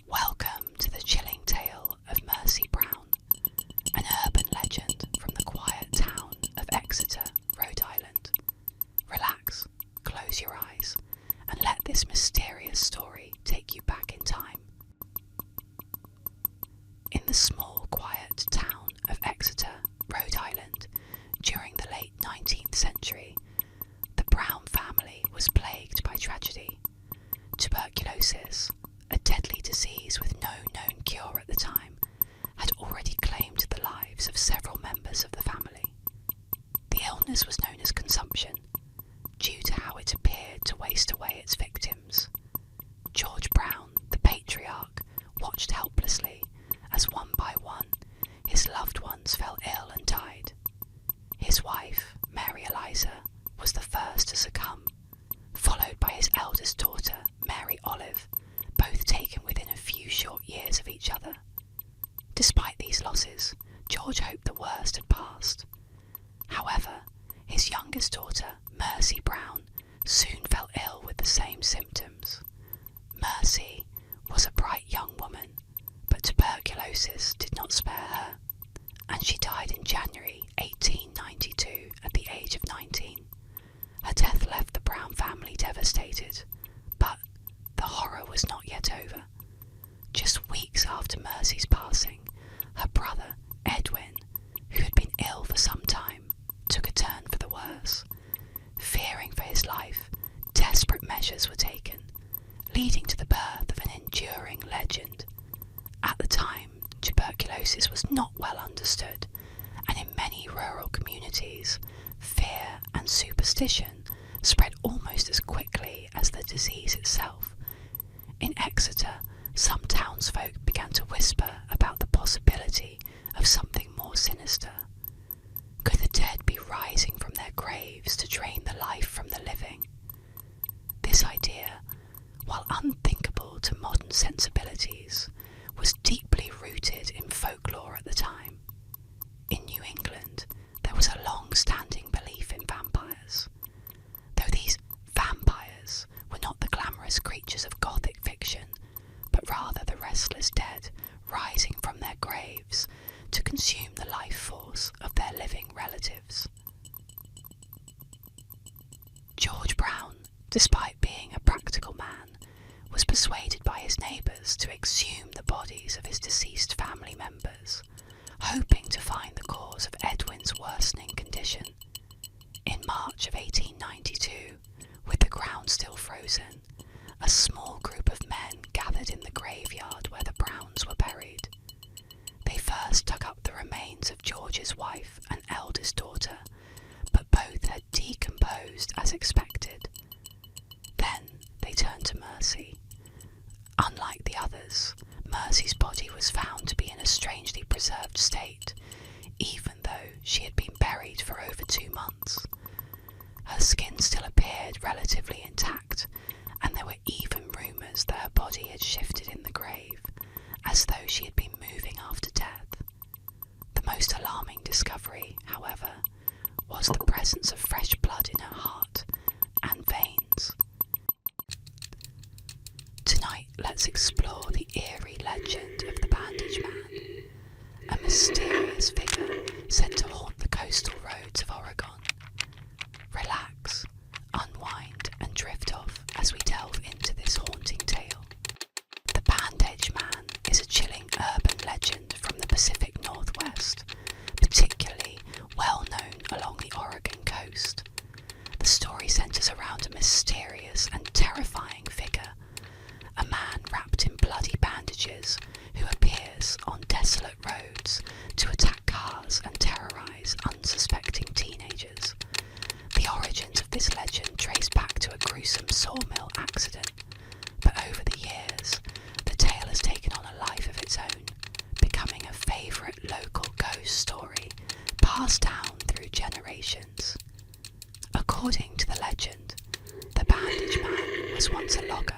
Welcome to the chilling tale of Mercy Brown, an urban legend from the quiet town of Exeter, Rhode Island. Relax, close your eyes, and let this mysterious story take you back in time. In the small, quiet town of Exeter, Rhode Island, during the late 19th century, the Brown family was plagued by tragedy. Tuberculosis, a deadly disease with no known cure at the time, had already claimed the lives of several members of the family. The illness was known as consumption, due to how it appeared to waste away its victims. George Brown, the patriarch, watched helplessly as one by one his loved ones fell ill and died. His wife, Mary Eliza, was the first to succumb, followed by his eldest daughter, Mary Olive, both taken within a few short years of each other. Despite these losses, George hoped the worst had passed. However, his youngest daughter, Mercy Brown, soon fell ill with the same symptoms. Mercy was a bright young woman, but tuberculosis did not spare her, and she died in January 1892 at the age of 19. Her death left the Brown family devastated, but the horror was not yet over. Just weeks after Mercy's passing, her brother, Edwin, who had been ill for some time, took a turn for the worse. Fearing for his life, desperate measures were taken, leading to the birth of an enduring legend. At the time, tuberculosis was not well understood, and in many rural communities, fear and superstition spread almost as quickly as the disease itself. In Exeter, some townsfolk began to whisper about the possibility of something more sinister. Could the dead be rising from their graves to drain the life from the living? This idea, while unthinkable to modern sensibilities, was deeply rooted in folklore at the time. In New England, there was a long-standing belief in vampires. Though these vampires were not the glamorous creatures of Gothic fiction, but rather the restless dead rising from their graves to consume the life force of their living relatives. George Brown, despite being a practical man, was persuaded by his neighbours to exhume the bodies of his deceased family members, hoping to find the cause of Edwin's worsening condition. In March of 1892, with the ground still frozen, a small group of men gathered in the graveyard where the Browns were buried. They first dug up the remains of George's wife and eldest daughter, but both had decomposed as expected. Then they turned to Mercy. Unlike the others, Mercy's body was found to be in a strangely preserved state, even though she had been buried for over 2 months. Her skin still appeared relatively intact, and there were even rumours that her body had shifted in the grave, as though she had been moving after death. The most alarming discovery, however, was the presence of fresh blood in her heart and veins. Tonight, let's explore the eerie legend of the Bandage Man, a mysterious figure said to haunt the coastal roads of Oregon. Relax, unwind, and drift off as we delve into this haunting tale. The Bandage Man is a chilling urban legend from the Pacific Northwest, particularly well known along the Oregon coast. The story centers around a mysterious and terrifying figure, a man wrapped in bloody bandages who appears on desolate roads to attack cars and terrorize unsuspecting teenagers. The origins of this legend trace back to a gruesome sawmill accident, but over the years, the tale has taken on a life of its own, becoming a favourite local ghost story passed down through generations. According to the legend, the Bandage Man was once a logger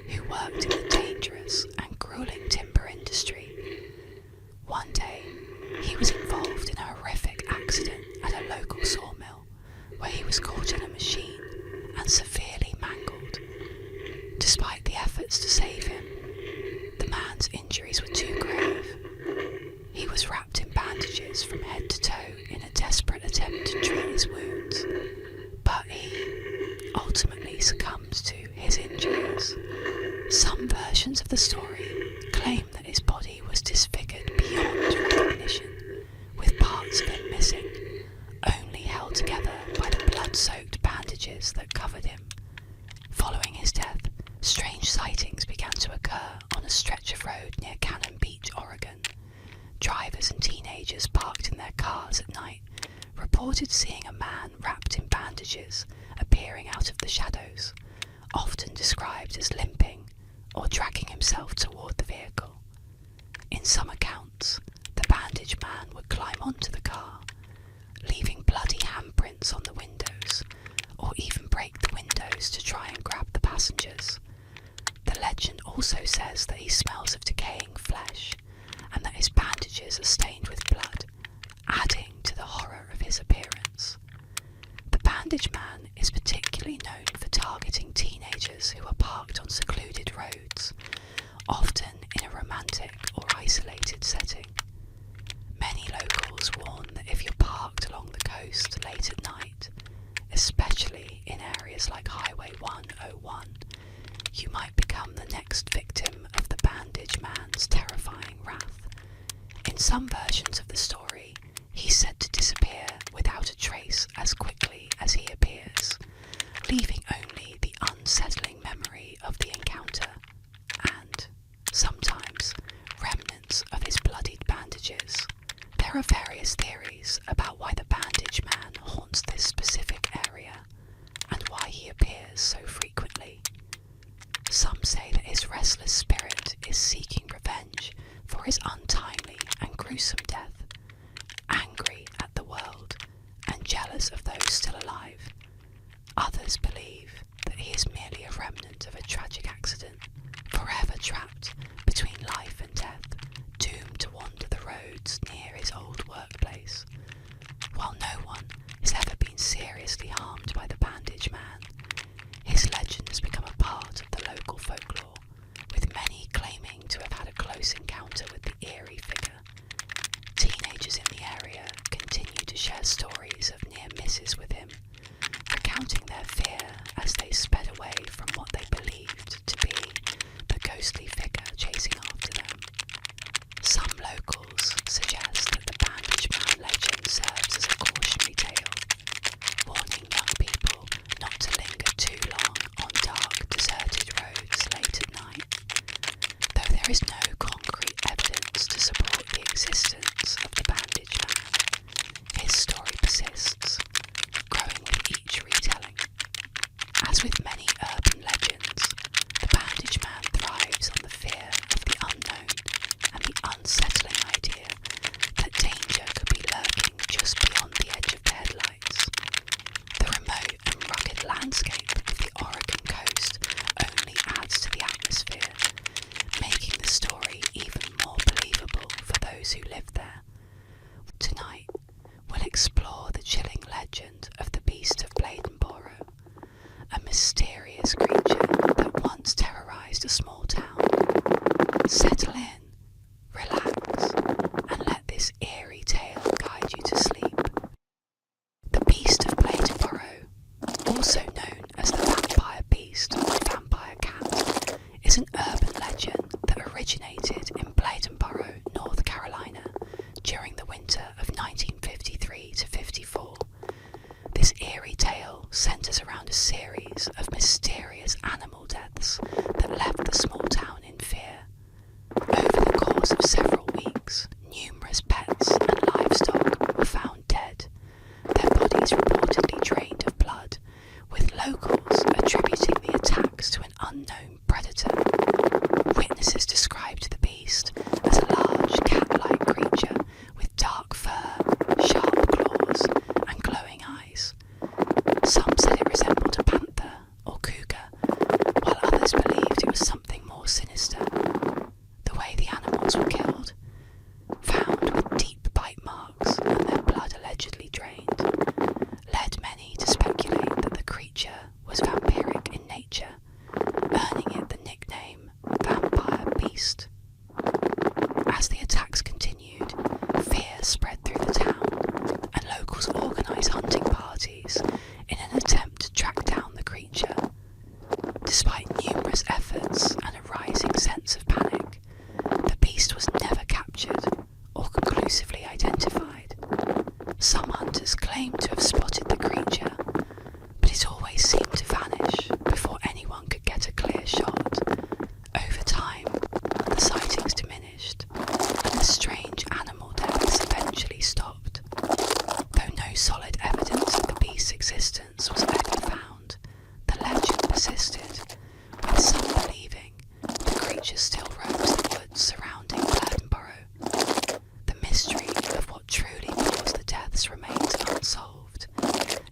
who worked in the dangerous and grueling timber industry. One day, he was involved in a horrific accident at a local sawmill, where he was caught in a machine and severely mangled. Despite the efforts to save him, the man Some versions of the story claim that his body was disfigured beyond recognition, with parts of him missing, only held together by the blood-soaked bandages that covered him. Following his death, strange sightings began to occur on a stretch of road near Cannon Beach, Oregon. Drivers and teenagers parked in their cars at night reported seeing a man wrapped in bandages appearing out of the shadows, often described as limping or dragging himself toward the vehicle. In some accounts, the bandaged man would climb onto the car, leaving bloody handprints on the windows, or even break the windows to try and grab the passengers. The legend also says that he smells of decaying flesh, and that his bandages are stained with blood, adding to the horror of his appearance. The bandaged man is particularly known for targeting teenagers who are parked on secluded roads, often in a romantic or isolated setting. Many locals warn that if you're parked along the coast late at night, especially in areas like Highway 101, you might become the next victim of the bandaged man's terrifying wrath. In some versions of the story, he's said to disappear without a trace as quickly as he appears, leaving only the unsettling memory of the encounter and, sometimes, remnants of his bloodied bandages. There are various theories about why the bandaged man haunts this specific area and why he appears so frequently. Some say that his restless spirit is seeking revenge for his untimely and gruesome death, angry at the world and jealous of those still alive. Others believe that he is merely a remnant of a tragic accident, forever trapped between life and death, doomed to wander the roads near his old workplace. While no one has ever been seriously harmed by the bandaged man, his legend has become a part of the local folklore, with many claiming to have had a close encounter with the eerie figure. Teenagers in the area continue to share stories of near misses with him, recounting their fear as they sped away from what they believed to be the ghostly figure chasing after them. Some locals suggest that the bandaged man legend serves as a cautionary tale, warning young people not to linger too long on dark, deserted roads late at night. Though there is no concrete evidence to support the existence of the bandaged man, his story persists, growing with each retelling. As with many urban legends, the bandaged man thrives on the fear of the unknown and the unsettling idea that danger could be lurking just beyond the edge of the headlights. The remote and rugged landscape of the Oregon coast only adds to the atmosphere, making the story even more believable for those who live there. Tonight, we'll explore the chilling legend of the Beast of Bladenboro, a mysterious creature that once terrorized a small town. Settle in, relax, and let this eerie tale guide you to sleep. The Beast of Bladenboro, also known as the Vampire Beast or Vampire Cat, is an urban legend that originated in Bladenboro, North Carolina, during the winter of 1953 to 54. This eerie tale centers around a series of mysterious animal deaths that left the small town in fear. Over the course of several weeks, numerous pets and livestock were found dead, their bodies reportedly drained of blood, with locals attributing the attacks to an unknown predator. Witnesses described the beast as a large cat-like creature with dark fur, sharp claws, and glowing eyes. Some said it resembled a panther or cougar, while others believed it was something more sinister. The way the animals were killed, found with deep bite marks and their blood allegedly drained, led many to speculate that the creature was vampiric in nature, earning it the nickname Vampire Beast. As the attacks continued, fear spread through the town, and locals organised hunting parties in an attempt to track down the creature. Despite numerous efforts and a creature still roams the woods surrounding Gladdenborough. The mystery of what truly caused the deaths remains unsolved,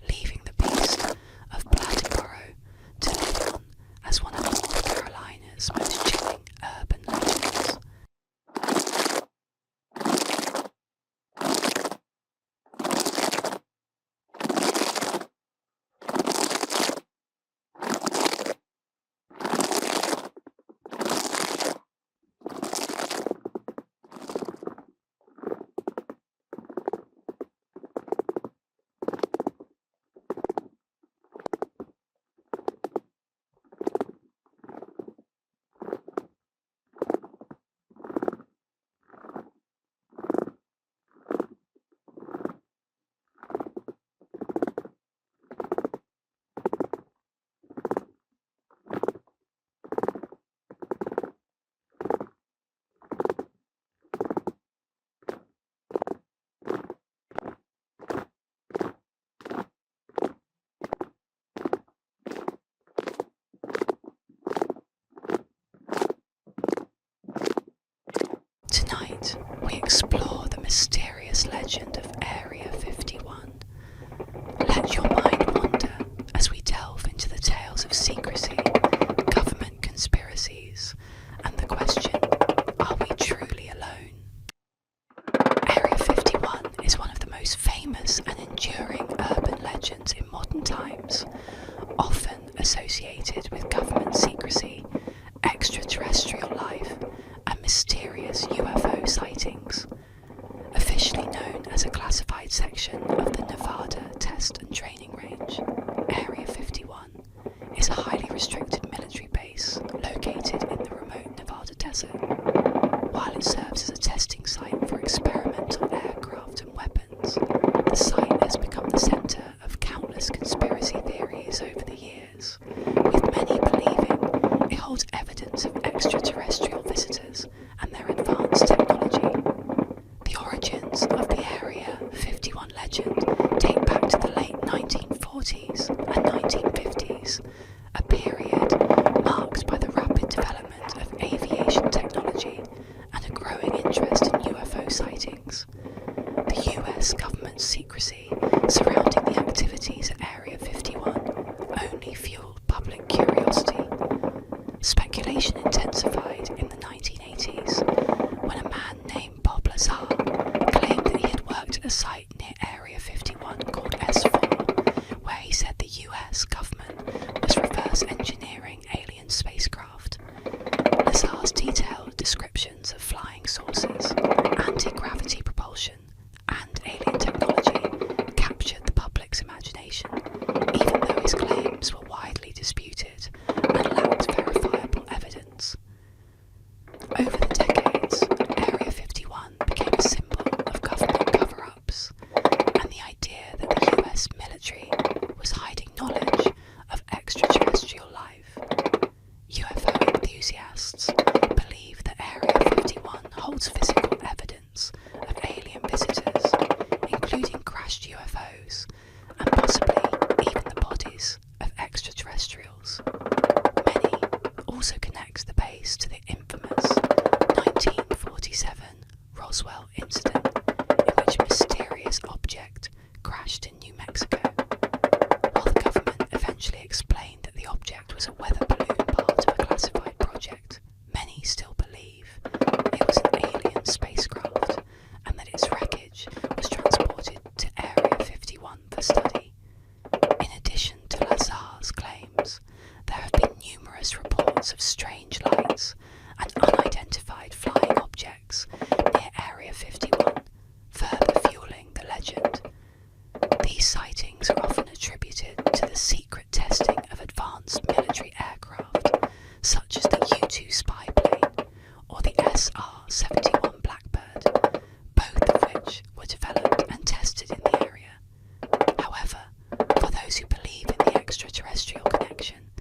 leaving the beast of Gladdenborough to live on as one of North Carolina's most chilling urban legends. Tonight, we explore the mysterious legend of Area 51. Let your mind wander as we delve into the tales of secrecy, government conspiracies, and the question, are we truly alone? Area 51 is one of the most famous and enduring urban legends in modern times, often associated with government secrecy, extraterrestrial life, and mysterious UFO sightings. Officially known as a classified section of the Nevada Test and Training Range, Area 51 is a highly restricted military base located in the remote Nevada desert. While it serves as a testing site for experimental aircraft and weapons, the site has become the center of countless conspiracy theories over the years, with many believing it holds evidence of extraterrestrial visitors and their advanced technology. The origins of the Area 51 legend date back to the late 1940s and 1950s, a period marked by the rapid development of aviation technology and a growing interest in UFO sightings. The US government's secrecy surrounding the activities at Area 51 only fueled public curiosity. Speculation intensified in the 1980s when a man named Bob Lazar claimed that he had worked at a site near Area 51 called S4, where he said the US government was reverse engineering alien spacecraft. Lazar's detailed descriptions of flying saucers, anti-gravity propulsion, and alien technology captured the public's imagination, even though his claims were widely disputed and lacked verifiable evidence. Over the decades, Area 51 became a symbol of government cover-ups, and the idea that the US military was hiding knowledge of extraterrestrial life. UFO enthusiasts believe that Area 51 holds physical evidence of alien visitors, including crashed UFOs, and possibly even the bodies of extraterrestrials. Many also connect the base to the infamous 1947 Roswell incident, in which a mysterious object crashed in New Mexico. While the government eventually explained that the object was a weather balloon part of a classified project, many still believe it was an alien spacecraft and that its wreckage was transported to Area 51 for study. In addition to Lazar's claims, there have been numerous reports of strange lights and unidentified flying objects near Area 51, further fueling the legend. These sightings are often attributed to the secret testing of advanced military aircraft, such as the U-2 spy plane or the SR-71 Blackbird, both of which were developed and tested in the area. However, for those who believe in the extraterrestrial connection,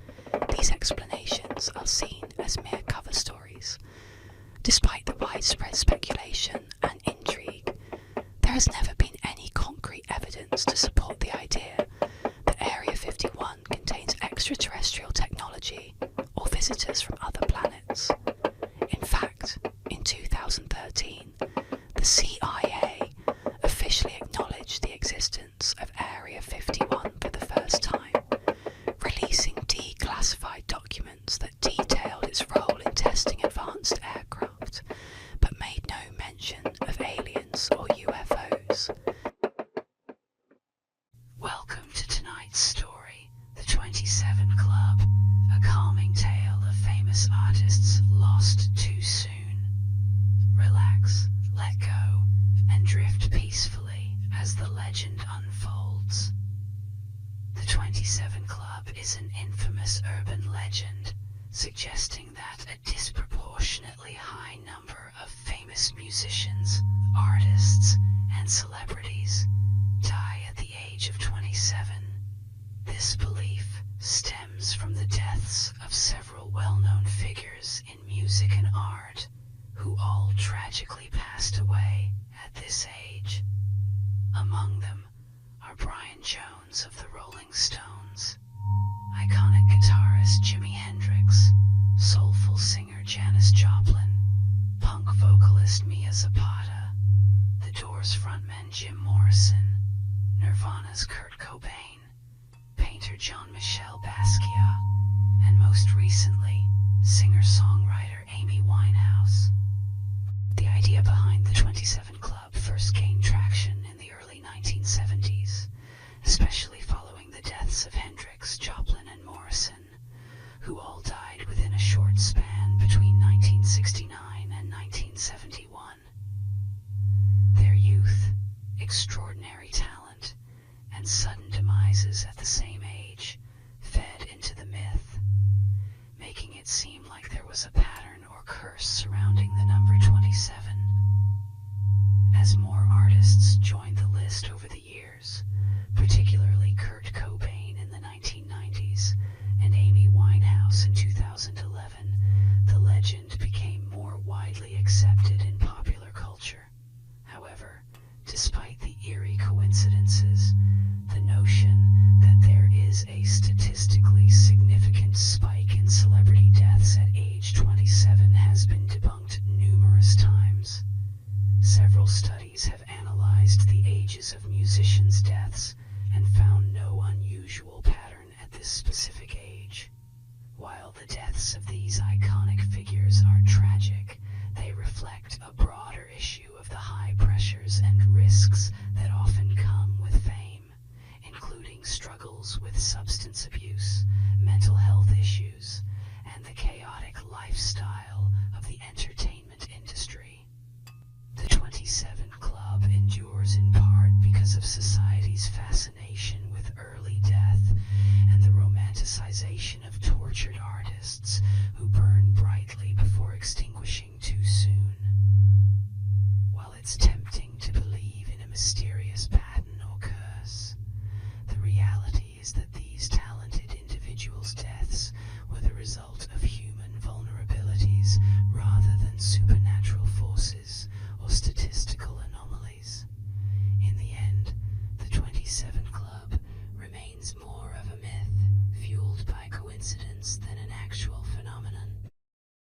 these explanations are seen as mere cover stories. Despite the widespread speculation and intrigue, there has never been any concrete evidence to support the idea that Area 51 contains extraterrestrial technology or visitors from other planets. testing advanced aircraft, but made no mention of aliens or UFOs. Welcome to tonight's story, The 27 Club, a calming tale of famous artists lost too soon. Relax, let go, and drift peacefully as the legend unfolds. The 27 Club is an infamous urban legend, suggesting that a disproportionately high number of famous musicians, artists, and celebrities die at the age of 27. This belief stems from the deaths of several well-known figures in music and art, who all tragically passed away at this age. Among them are Brian Jones of the Rolling Stones, iconic guitarist Jimi Hendrix, soulful singer Janis Joplin, punk vocalist Mia Zapata, The Doors frontman Jim Morrison, Nirvana's Kurt Cobain, painter Jean-Michel Basquiat, and most recently, singer-songwriter Amy Winehouse. The idea behind the 27 Club first gained traction in the early 1970s, especially following the deaths of Hendrix, Joplin, and Morrison, who all died within a short span between 1969 and 1971. Their youth, extraordinary talent, and sudden demises at the same age fed into the myth, making it seem like there was a pattern or curse surrounding the number 27. As more artists joined the list over the years, particularly Kurt Cobain in the 1990s and Amy Winehouse in 2011, the legend became more widely accepted in popular culture. However, despite the eerie coincidences, the notion that there is a statistically significant spike in celebrity deaths at age 27 has been debunked numerous times. Several studies have analyzed the ages of musicians' deaths and found no unusual pattern at this specific age. While the deaths of these iconic figures are tragic, they reflect a broader issue of the high pressures and risks that often come with fame, including struggles with substance abuse, mental health issues, and the chaotic lifestyle of the entertainment industry. The 27 Club endures in part because of society's fascination with early death and the romanticization of tortured artists who burn brightly before extinguishing too soon. While it's tempting to believe in a mysterious pattern or curse, the reality is that these talented individuals' deaths were the result of human vulnerabilities rather than supernatural forces or statistical anomalies. In the end, the 27 Club remains more of a myth fueled by coincidence than an actual